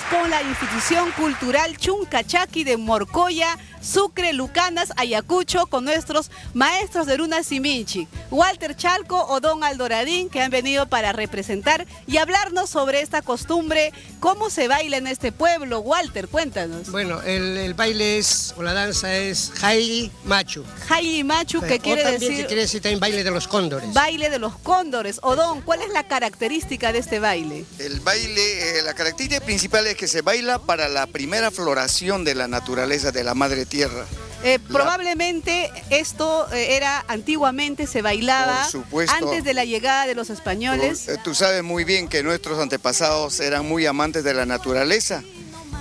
con la institución cultural Chuncachaki de Morcoya, Sucre, Lucanas, Ayacucho, con nuestros maestros de Runa Siminchi, Walter Chalco o Don Aldoradín, que han venido para representar y hablarnos sobre esta costumbre, cómo se baila en este pueblo. Walter, cuéntanos. Bueno, el baile es, o la danza es Jaili Machu. Jaili Machu, que quiere decir... quiere decir también baile de los cóndores. Baile de los cóndores. Odón, ¿cuál es la característica de este baile? El baile, la característica principal es que se baila para la primera floración de la naturaleza, de la madre tierra. Probablemente esto era antiguamente, se bailaba antes de la llegada de los españoles. Tú sabes muy bien que nuestros antepasados eran muy amantes de la naturaleza.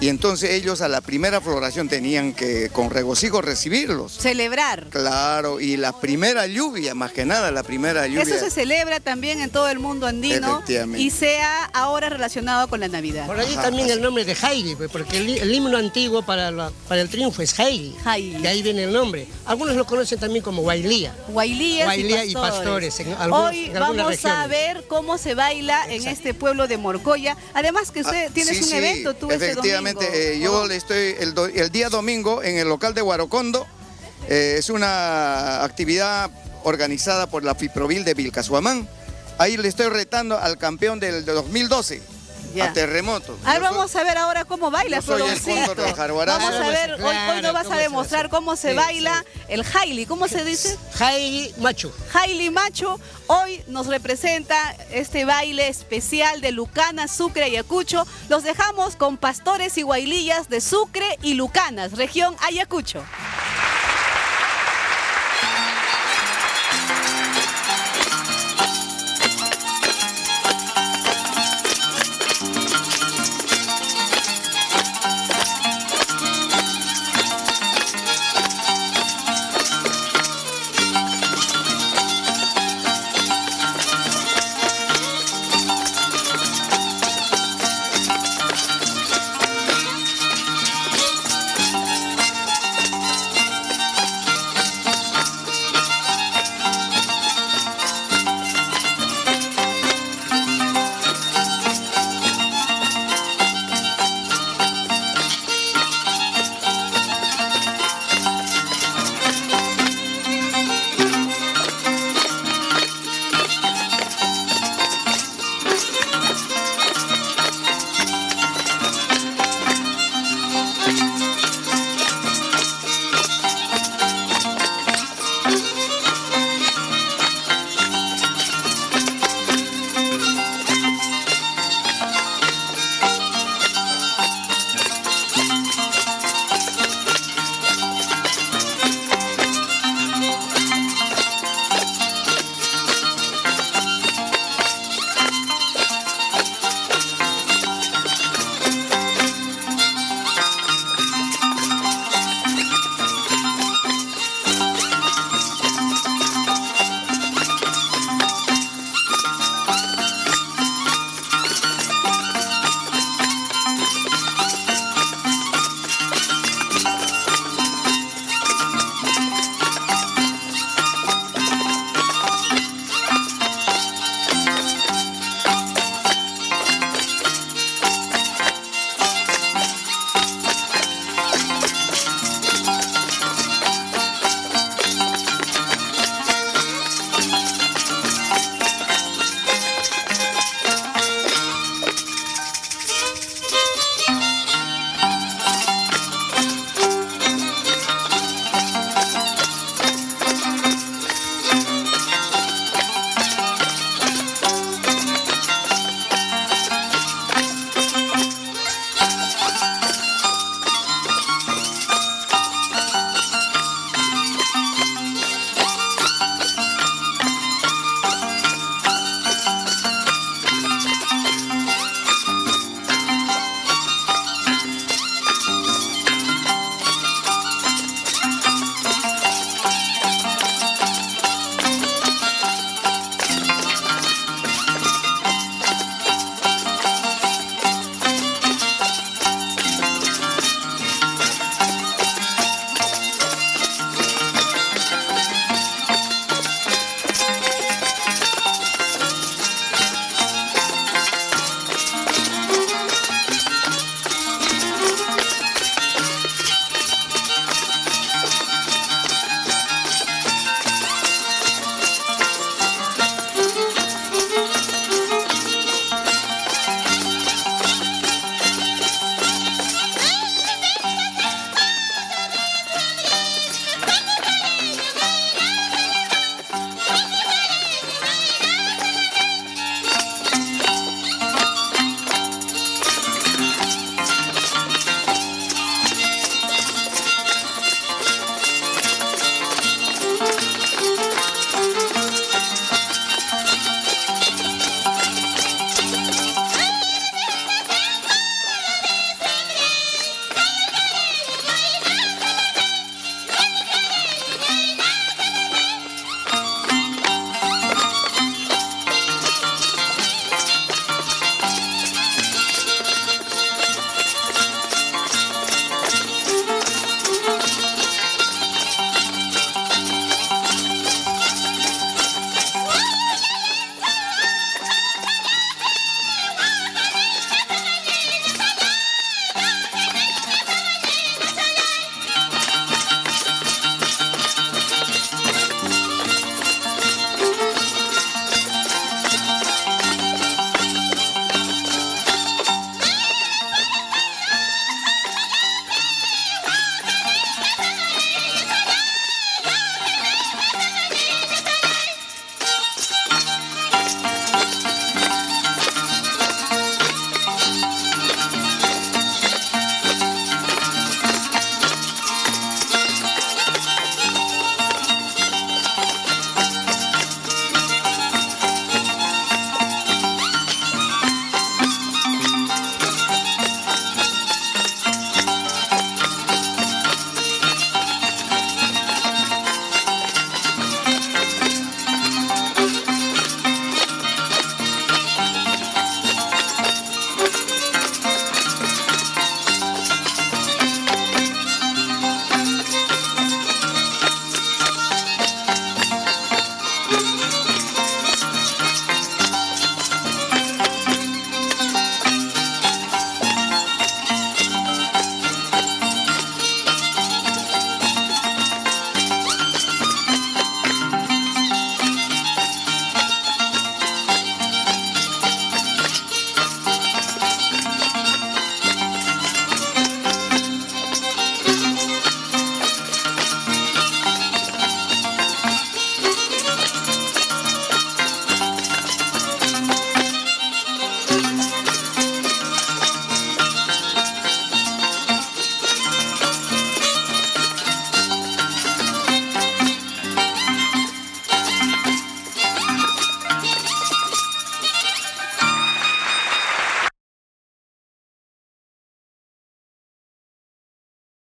Y entonces ellos a la primera floración tenían que con regocijo recibirlos. Celebrar. Claro, y la primera lluvia, más que nada, la primera lluvia. Eso se celebra también en todo el mundo andino. Efectivamente. Y sea ahora relacionado con la Navidad. Por allí también el nombre de Jaili, porque el himno antiguo para el triunfo es Jaili. Jaili. De ahí viene el nombre. Algunos lo conocen también como Guailía. Guailía y pastores. Hoy vamos a ver cómo se baila en este pueblo de Morcoya. Además que usted tienes un evento, tú este domingo. Yo le estoy el día domingo en el local de Guarocondo. Es una actividad organizada por la FIPROVIL de Vilcashuamán. Ahí le estoy retando al campeón del 2012. Ya. A Terremoto. A ver, vamos a ver ahora cómo baila. Yo soy el cóndor del Jaguará. Vamos a ver, hoy nos vas a demostrar cómo se baila el Jaili. ¿Cómo se dice? Jaili Machu. Jaili Machu. Hoy nos representa este baile especial de Lucanas, Sucre, Ayacucho. Los dejamos con pastores y guailillas de Sucre y Lucanas, región Ayacucho.